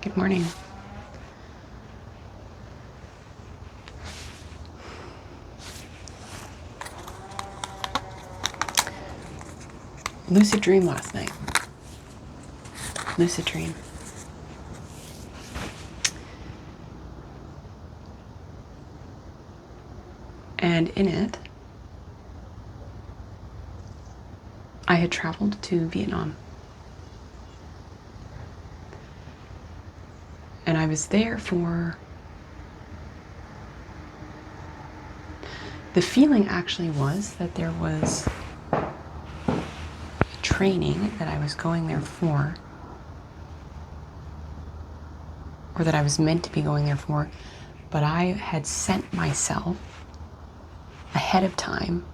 Good morning. Lucid dream last night. Lucid dream. And in it, I had traveled to Vietnam. And I was there for... The feeling actually was that there was training that I was going there for, or that I was meant to be going there for, but I had sent myself ahead of time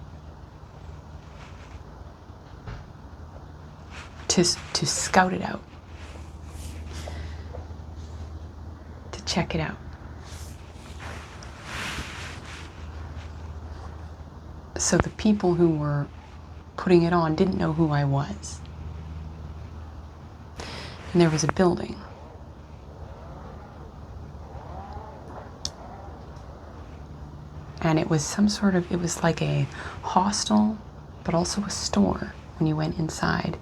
to scout it out, to check it out. So the people who were putting it on didn't know who I was. And there was a building. And it was some sort of, it was like a hostel, but also a store when you went inside.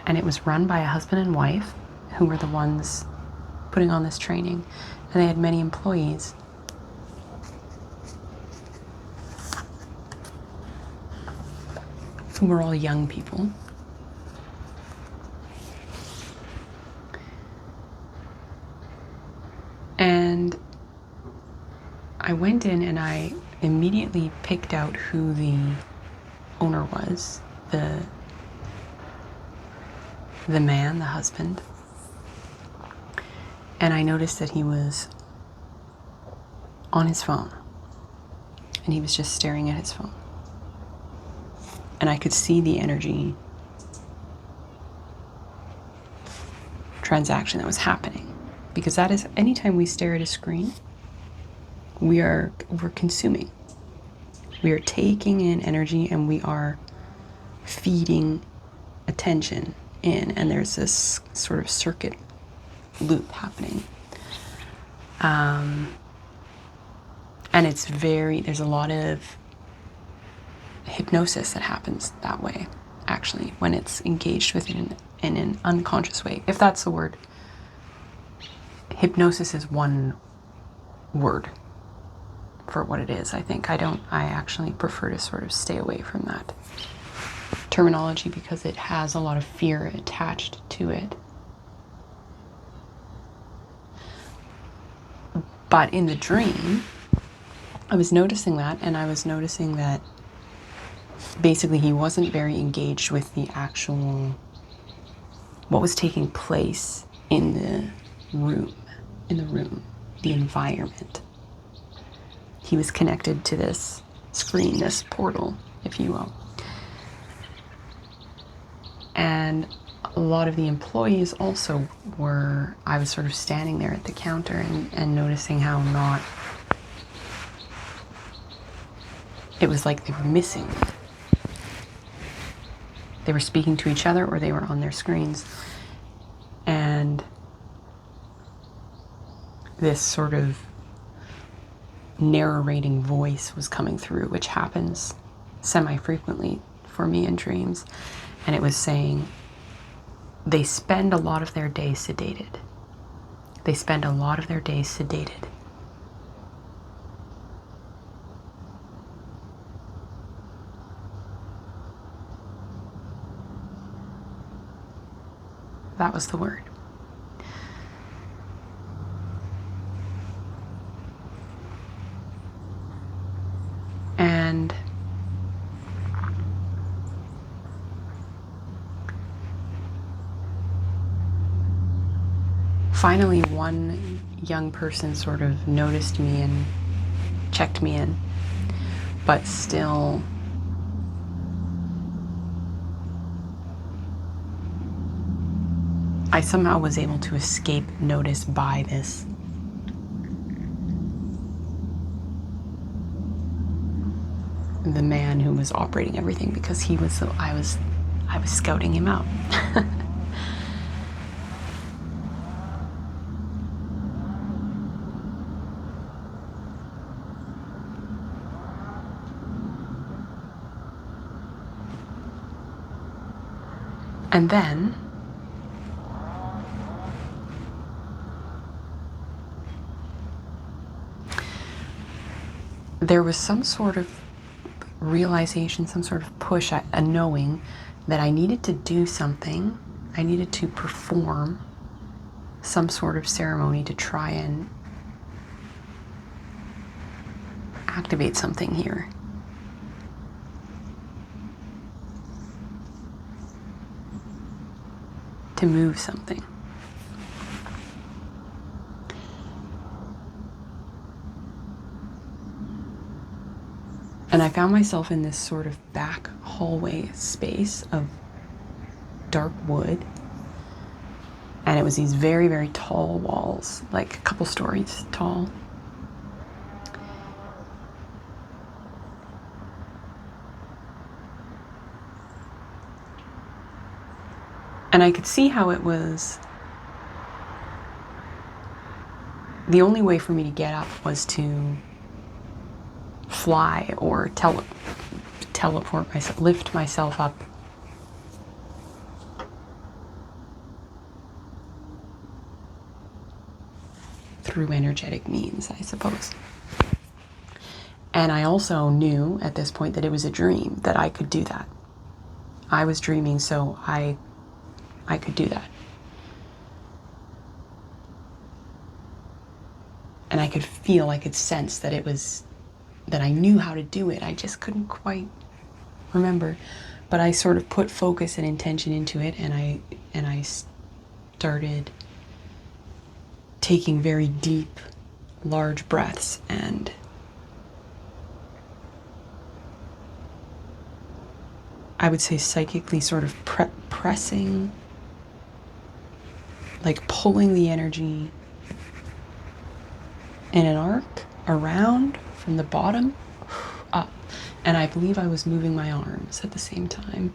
And it was run by a husband and wife who were the ones putting on this training. And they had many employees. Who were all young people. And I went in and I immediately picked out who the owner was, the man, the husband. And I noticed that he was on his phone. And he was just staring at his phone. And I could see the energy transaction that was happening. Because that is, anytime we stare at a screen, we're consuming. We are taking in energy and we are feeding attention in. And there's this sort of circuit loop happening. And it's there's a lot of hypnosis that happens that way, actually, when it's engaged with it in an unconscious way, if that's the word. Hypnosis is one word for what it is, I think. I actually prefer to sort of stay away from that terminology because it has a lot of fear attached to it. But in the dream, I was noticing that, and I was noticing that basically he wasn't very engaged with the actual, what was taking place in the room, the environment. He was connected to this screen, this portal, if you will. And a lot of the employees also were, I was sort of standing there at the counter and noticing how not, it was like they were missing. They were speaking to each other or they were on their screens. And this sort of narrating voice was coming through, which happens semi-frequently for me in dreams. And it was saying, they spend a lot of their day sedated. They spend a lot of their days sedated. That was the word. And finally, one young person sort of noticed me and checked me in, but still I somehow was able to escape notice by this. The man who was operating everything, because he was I was scouting him out. And then there was some sort of realization, some sort of push, a knowing that I needed to do something. I needed to perform some sort of ceremony to try and activate something here. To move something. And I found myself in this sort of back hallway space of dark wood. And it was these very, very tall walls, like a couple stories tall. And I could see how it was, the only way for me to get up was to fly or teleport myself, lift myself up. Through energetic means, I suppose. And I also knew at this point that it was a dream, that I could do that. I was dreaming, so I could do that. And I could feel, I could sense that it was, that I knew how to do it. I just couldn't quite remember. But I sort of put focus and intention into it, and I started taking very deep, large breaths, and I would say psychically sort of pressing, like pulling the energy in an arc around from the bottom up. And I believe I was moving my arms at the same time.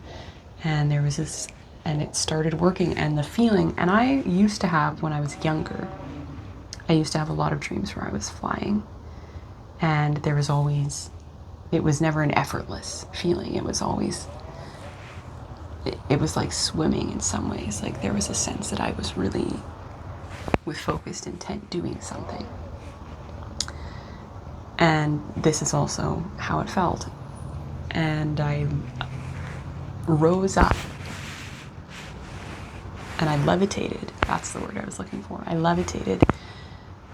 And there was this, and it started working, and the feeling, and I used to have, when I was younger, I used to have a lot of dreams where I was flying. And there was always, it was never an effortless feeling. It was always, it was like swimming in some ways. Like there was a sense that I was really, with focused intent, doing something. And this is also how it felt. And I rose up and I levitated. That's the word I was looking for. I levitated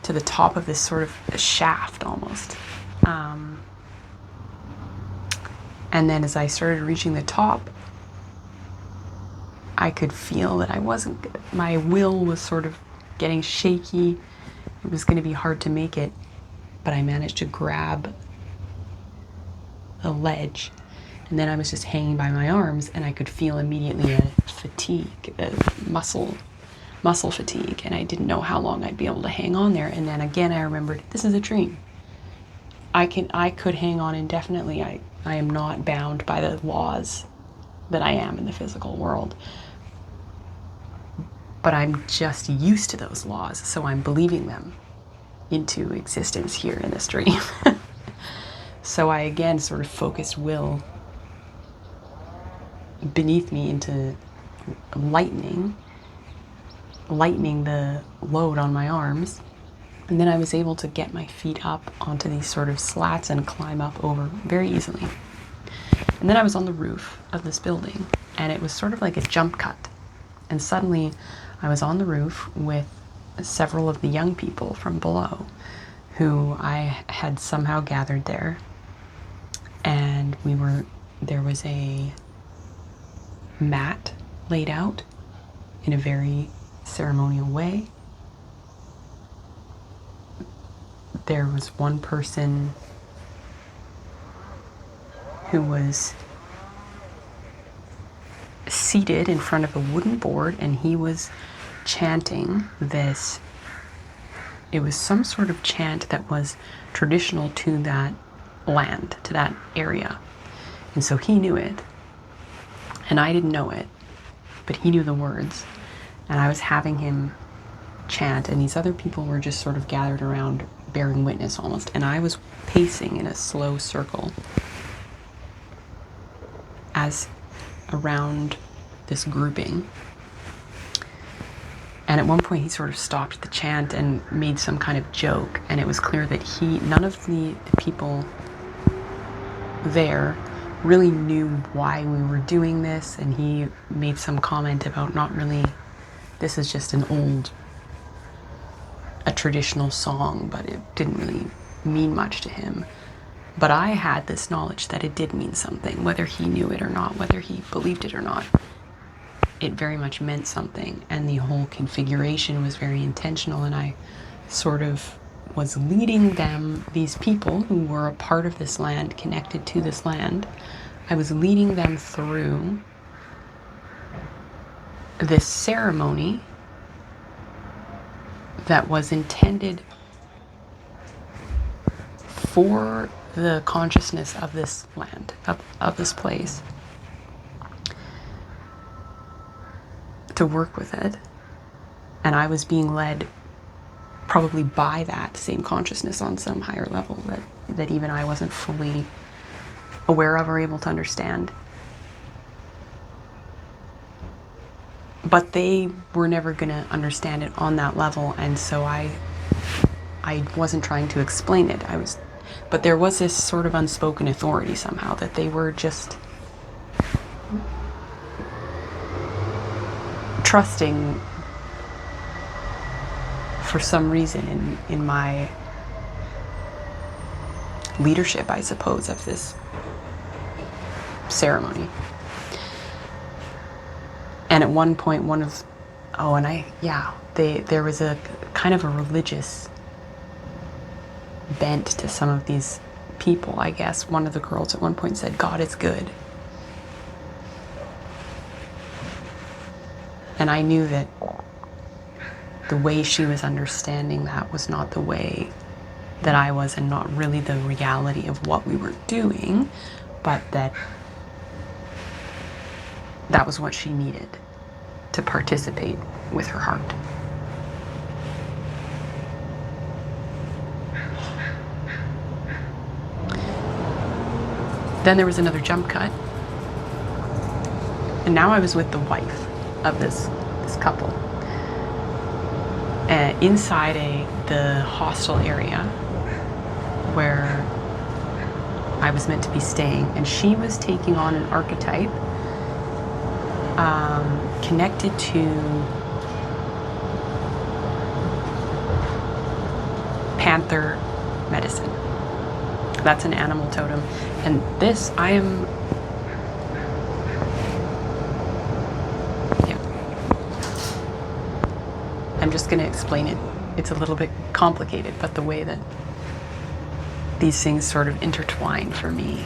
to the top of this sort of shaft almost. And then as I started reaching the top, I could feel that I wasn't, my will was sort of getting shaky. It was going to be hard to make it, but I managed to grab a ledge, and then I was just hanging by my arms, and I could feel immediately a fatigue, a muscle fatigue, and I didn't know how long I'd be able to hang on there. And then again I remembered, this is a dream. I could hang on indefinitely. I am not bound by the laws that I am in the physical world. But I'm just used to those laws, so I'm believing them into existence here in this dream. So I again sort of focused will beneath me into lightening the load on my arms. And then I was able to get my feet up onto these sort of slats and climb up over very easily. And then I was on the roof of this building, and it was sort of like a jump cut. And suddenly I was on the roof with several of the young people from below who I had somehow gathered there. And there was a mat laid out in a very ceremonial way. There was one person who was seated in front of a wooden board, and he was chanting this. It was some sort of chant that was traditional to that land, to that area. And so he knew it, and I didn't know it, but he knew the words. And I was having him chant, and these other people were just sort of gathered around, bearing witness almost. And I was pacing in a slow circle as around this grouping. And at one point he sort of stopped the chant and made some kind of joke, and it was clear that none of the people there really knew why we were doing this, and he made some comment about not really, this is just a traditional song, but it didn't really mean much to him. But I had this knowledge that it did mean something, whether he knew it or not, whether he believed it or not. It very much meant something, and the whole configuration was very intentional, and I sort of was leading them, these people who were a part of this land, connected to this land, I was leading them through this ceremony that was intended for the consciousness of this land, of this place, to work with it. And I was being led probably by that same consciousness on some higher level that even I wasn't fully aware of or able to understand. But they were never going to understand it on that level, and so I wasn't trying to explain it. But there was this sort of unspoken authority somehow, that they were just trusting for some reason in my leadership, I suppose, of this ceremony. And at one point, there was a kind of a religious bent to some of these people, I guess. One of the girls at one point said, "God is good." And I knew that the way she was understanding that was not the way that I was, and not really the reality of what we were doing, but that was what she needed to participate with her heart. Then there was another jump cut, and now I was with the wife of this couple, inside the hostel area where I was meant to be staying, and she was taking on an archetype connected to panther medicine. That's an animal totem, and this I'm just going to explain it. It's a little bit complicated, but the way that these things sort of intertwine for me.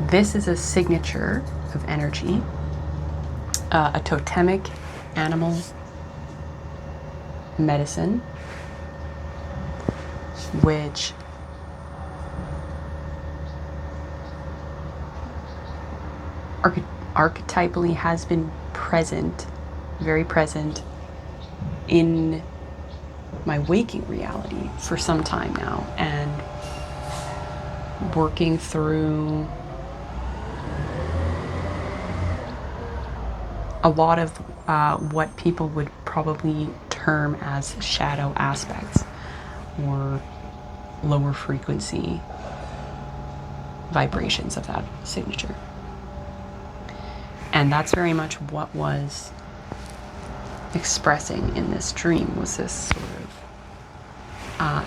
This is a signature of energy, a totemic animal medicine, which archetypally has been present, very present, in my waking reality for some time now, and working through a lot of what people would probably term as shadow aspects or lower frequency vibrations of that signature. And that's very much what was expressing in this dream, was this sort of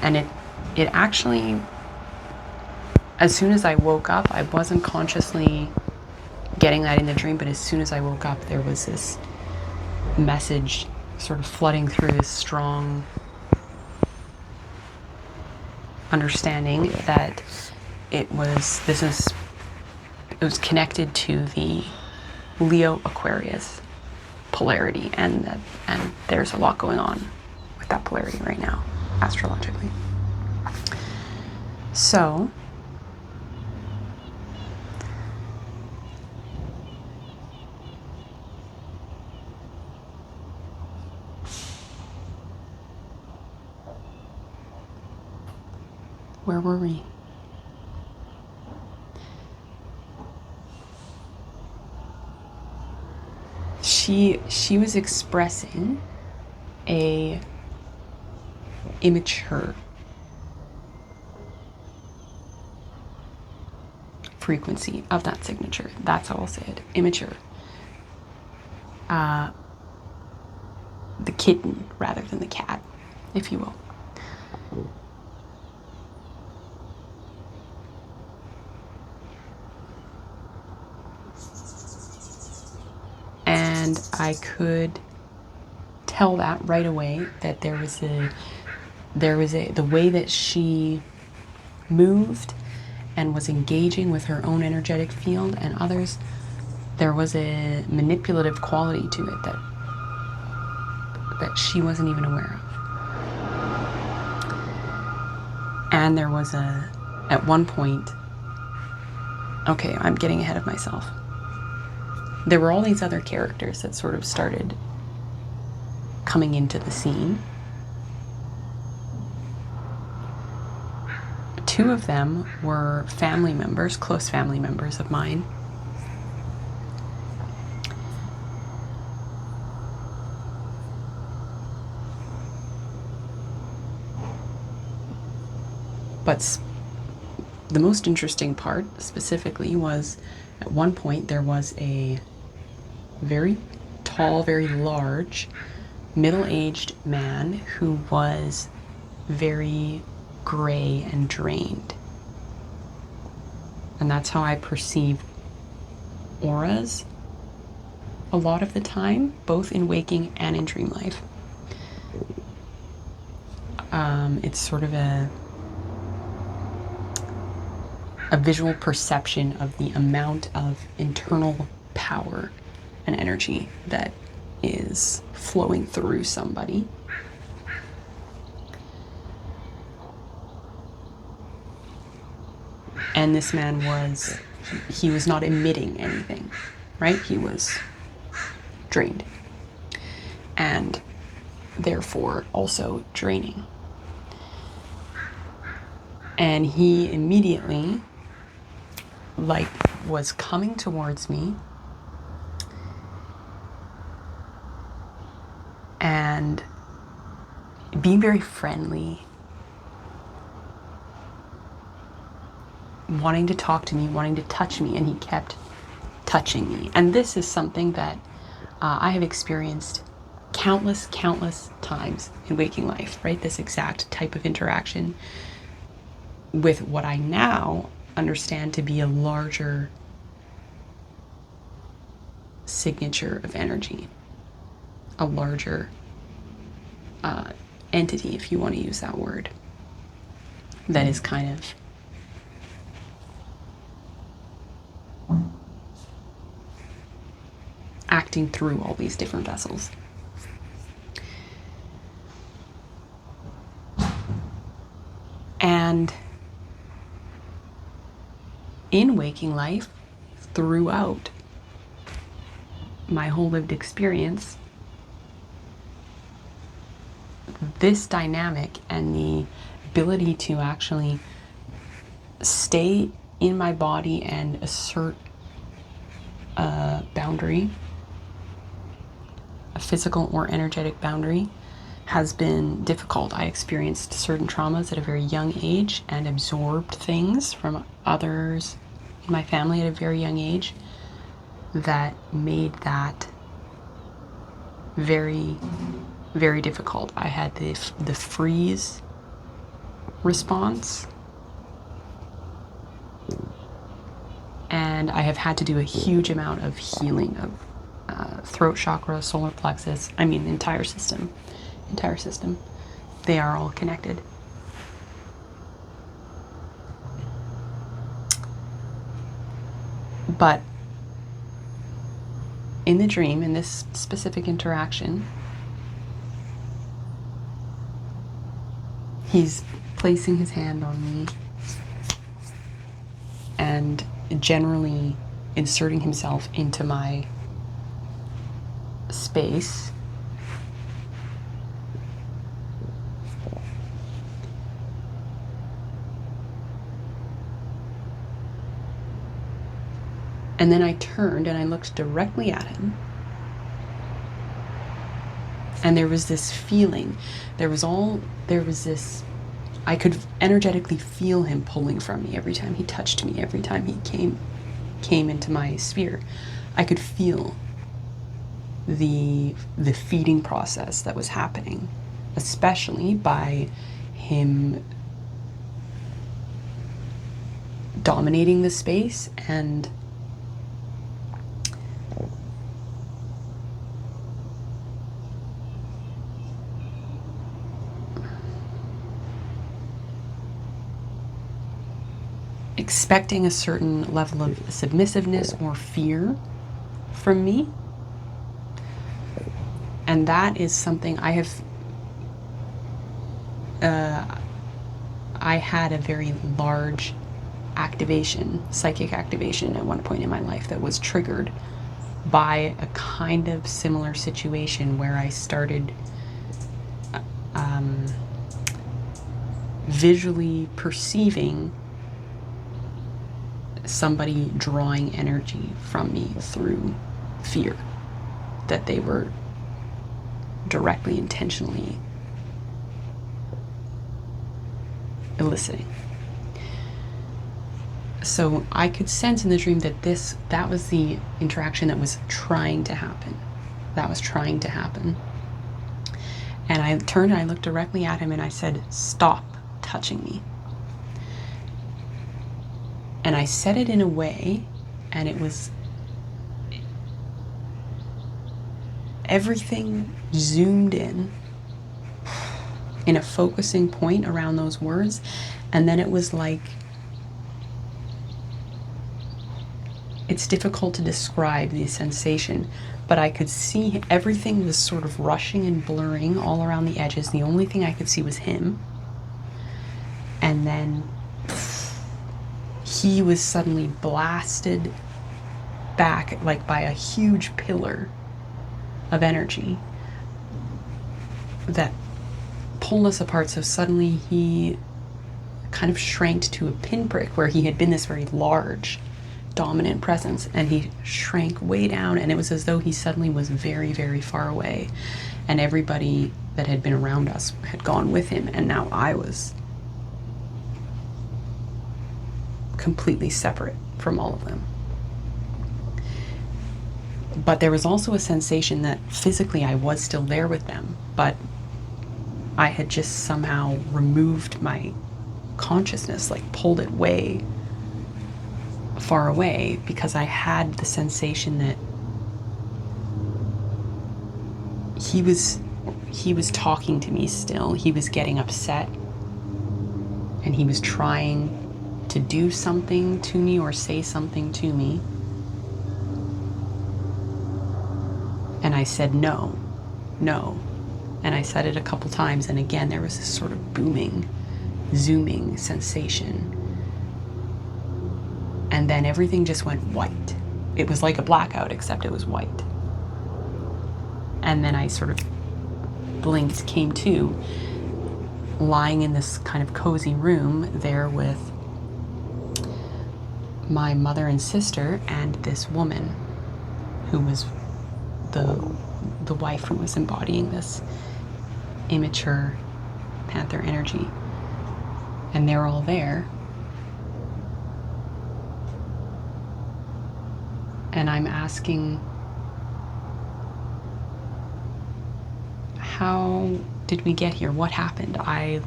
and it actually, as soon as I woke up, I wasn't consciously getting that in the dream, but as soon as I woke up, there was this message sort of flooding through, this strong understanding that it was connected to the Leo Aquarius polarity, and there's a lot going on with that polarity right now, astrologically. So where were we? she was expressing a immature frequency of that signature. That's how I'll say it. Immature. The kitten rather than the cat, if you will. And I could tell that right away, that there was the way that she moved and was engaging with her own energetic field and others, there was a manipulative quality to it that she wasn't even aware of. And there was at one point, okay, I'm getting ahead of myself. There were all these other characters that sort of started coming into the scene. Two of them were family members, close family members of mine. But the most interesting part specifically was, at one point there was a very tall, very large, middle-aged man who was very gray and drained. And that's how I perceive auras a lot of the time, both in waking and in dream life. It's sort of a visual perception of the amount of internal power and energy that is flowing through somebody. And this man he was not emitting anything, right? He was drained and therefore also draining. And he immediately, was coming towards me and being very friendly, wanting to talk to me, wanting to touch me, and he kept touching me. And this is something that I have experienced countless times in waking life, right? This exact type of interaction with what I now understand to be a larger signature of energy, a larger entity, if you want to use that word, that is kind of acting through all these different vessels. And in waking life, throughout my whole lived experience, this dynamic and the ability to actually stay in my body and assert a boundary, a physical or energetic boundary, has been difficult. I experienced certain traumas at a very young age and absorbed things from others in my family at a very young age that made that very, very difficult. I had the freeze response, and I have had to do a huge amount of healing of throat chakra, solar plexus, entire system. They are all connected. But in the dream, in this specific interaction, he's placing his hand on me and generally inserting himself into my space. And then I turned and I looked directly at him. And there was this feeling, there was this, I could energetically feel him pulling from me every time he touched me, every time he came into my sphere. I could feel the feeding process that was happening, especially by him dominating the space and expecting a certain level of submissiveness or fear from me. And that is something I have, I had a very large activation, psychic activation at one point in my life that was triggered by a kind of similar situation where I started visually perceiving somebody drawing energy from me through fear that they were directly, intentionally eliciting. So I could sense in the dream that that was the interaction that was trying to happen. That was trying to happen. And I turned and I looked directly at him and I said, "Stop touching me." And I said it in a way, and it was, everything zoomed in a focusing point around those words. And then it was like, it's difficult to describe the sensation, but I could see everything was sort of rushing and blurring all around the edges. The only thing I could see was him. And then he was suddenly blasted back like by a huge pillar of energy that pulled us apart. So suddenly he kind of shrank to a pinprick where he had been this very large, dominant presence, and he shrank way down, and it was as though he suddenly was very, very far away, and everybody that had been around us had gone with him, and now I was completely separate from all of them. But there was also a sensation that physically I was still there with them, but I had just somehow removed my consciousness, like pulled it way far away, because I had the sensation that he was talking to me still. He was getting upset, and he was trying to do something to me or say something to me. And I said, "No, no." And I said it a couple times, and again there was this sort of booming, zooming sensation. And then everything just went white. It was like a blackout, except it was white. And then I sort of blinked, came to, lying in this kind of cozy room there with my mother and sister and this woman who was the wife who was embodying this immature panther energy. And they're all there. And I'm asking, how did we get here? What happened? I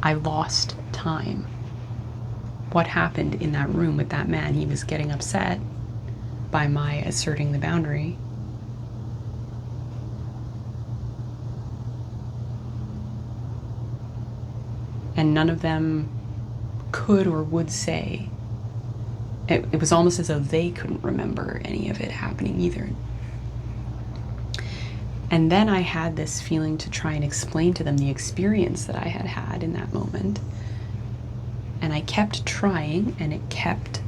lost time. What happened in that room with that man? He was getting upset by my asserting the boundary. And none of them could or would say. It was almost as though they couldn't remember any of it happening either. And then I had this feeling to try and explain to them the experience that I had had in that moment. And I kept trying, and it kept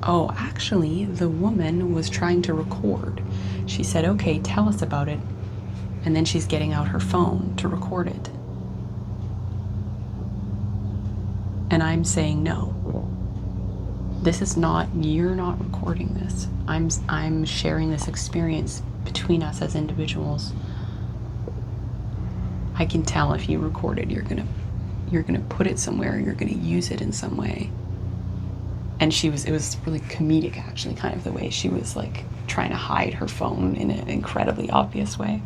oh, actually, the woman was trying to record. She said, "Okay, tell us about it." And then she's getting out her phone to record it. And I'm saying no. This is not, you're not recording this. I'm sharing this experience between us as individuals. I can tell if you record it, you're gonna put it somewhere, you're gonna use it in some way. And it was really comedic, actually, kind of the way she was like trying to hide her phone in an incredibly obvious way.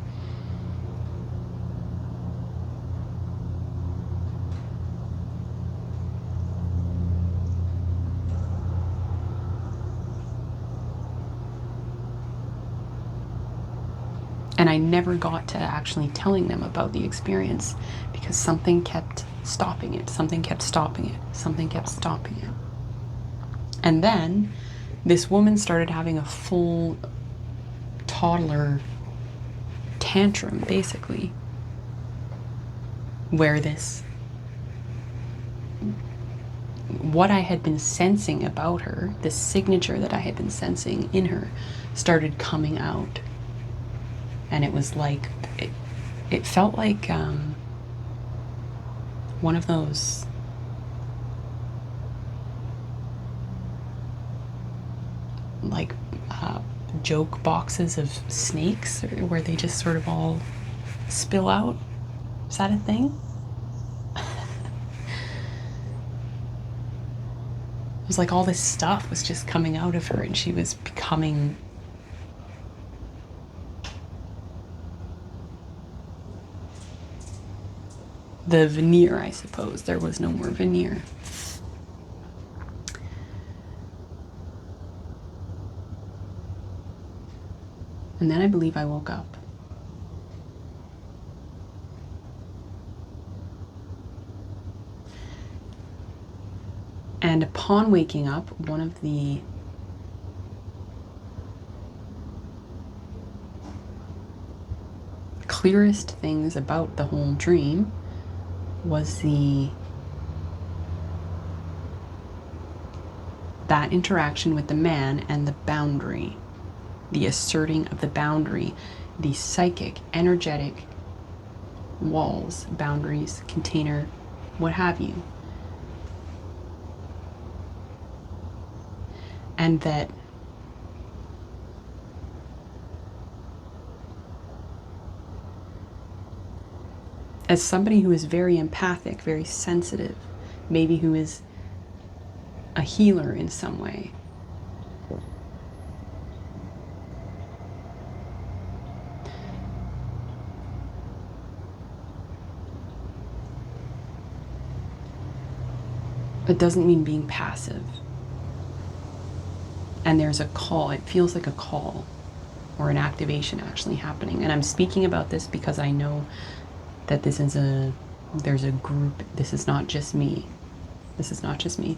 And I never got to actually telling them about the experience because something kept stopping it, something kept stopping it, something kept stopping it. And then this woman started having a full toddler tantrum, basically, where what I had been sensing about her, this signature that I had been sensing in her, started coming out. And it was like, it felt like one of those like joke boxes of snakes, where they just sort of all spill out. Is that a thing? It was like all this stuff was just coming out of her, and she was becoming the veneer, I suppose. There was no more veneer. And then I believe I woke up. And upon waking up, one of the clearest things about the whole dream was that interaction with the man and the boundary, the asserting of the boundary, the psychic, energetic walls, boundaries, container, what have you. And that as somebody who is very empathic, very sensitive, maybe who is a healer in some way, it doesn't mean being passive. And there's a call, it feels like a call or an activation actually happening. And I'm speaking about this because I know that there's a group, this is not just me. This is not just me.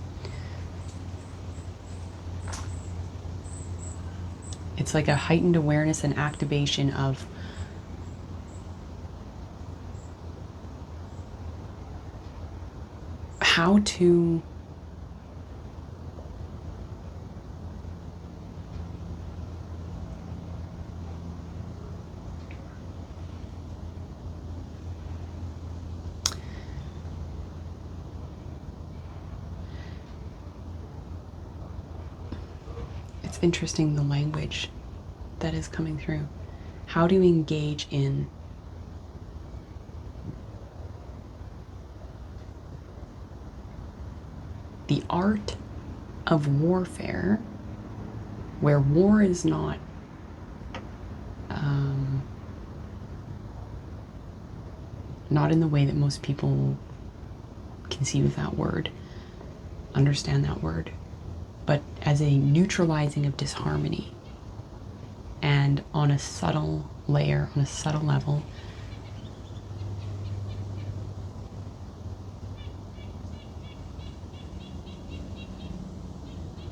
It's like a heightened awareness and activation of how to it's interesting, the language that is coming through. How do you engage in the art of warfare, where war is not not in the way that most people conceive of that word, understand that word, but as a neutralizing of disharmony, and on a subtle layer, on a subtle level,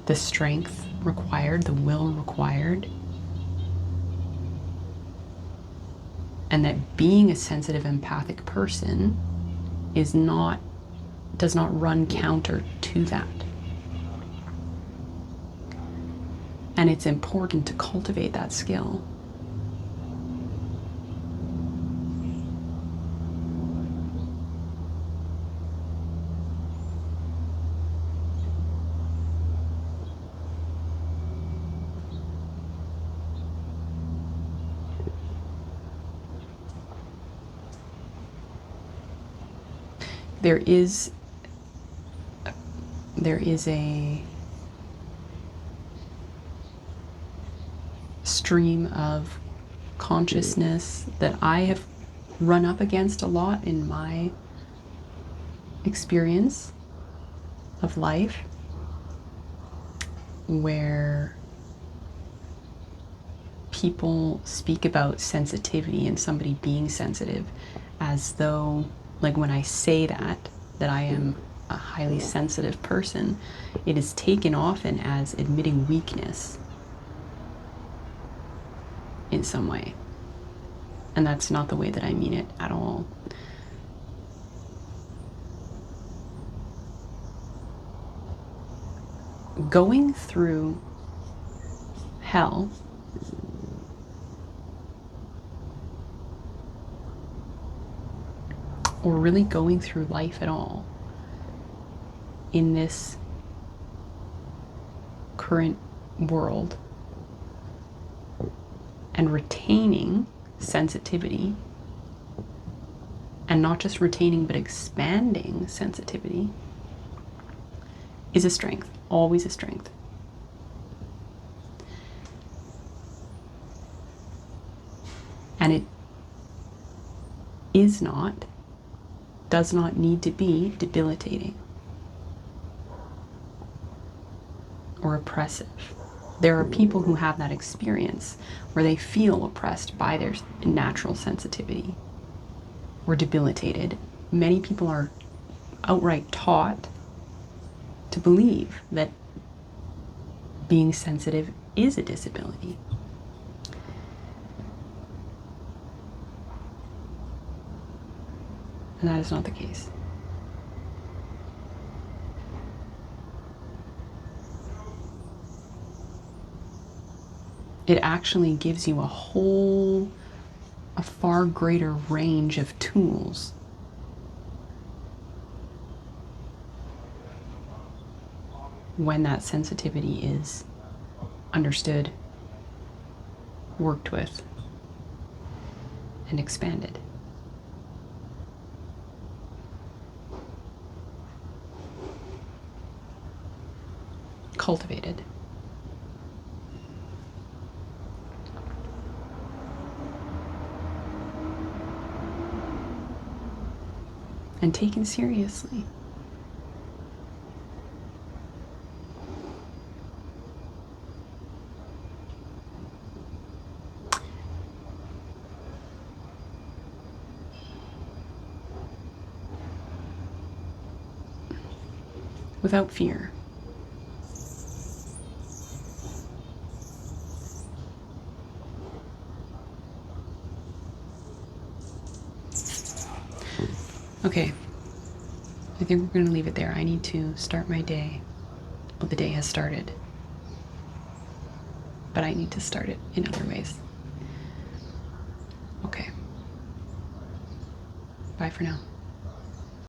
the strength required, the will required, and that being a sensitive, empathic person does not run counter to that. And it's important to cultivate that skill. there is a stream of consciousness that I have run up against a lot in my experience of life, where people speak about sensitivity and somebody being sensitive as though, like when I say that I am a highly sensitive person, it is taken often as admitting weakness in some way. And that's not the way that I mean it at all. Going through hell or really going through life at all in this current world and retaining sensitivity, and not just retaining but expanding sensitivity, is a strength, always a strength. And it is not, does not need to be debilitating or oppressive. There are people who have that experience where they feel oppressed by their natural sensitivity or debilitated. Many people are outright taught to believe that being sensitive is a disability. And that is not the case. It actually gives you a far greater range of tools when that sensitivity is understood, worked with, and expanded. Cultivated. And taken seriously. Without fear. Okay, I think we're going to leave it there. I need to start my day. Well, the day has started, but I need to start it in other ways. Okay. Bye for now.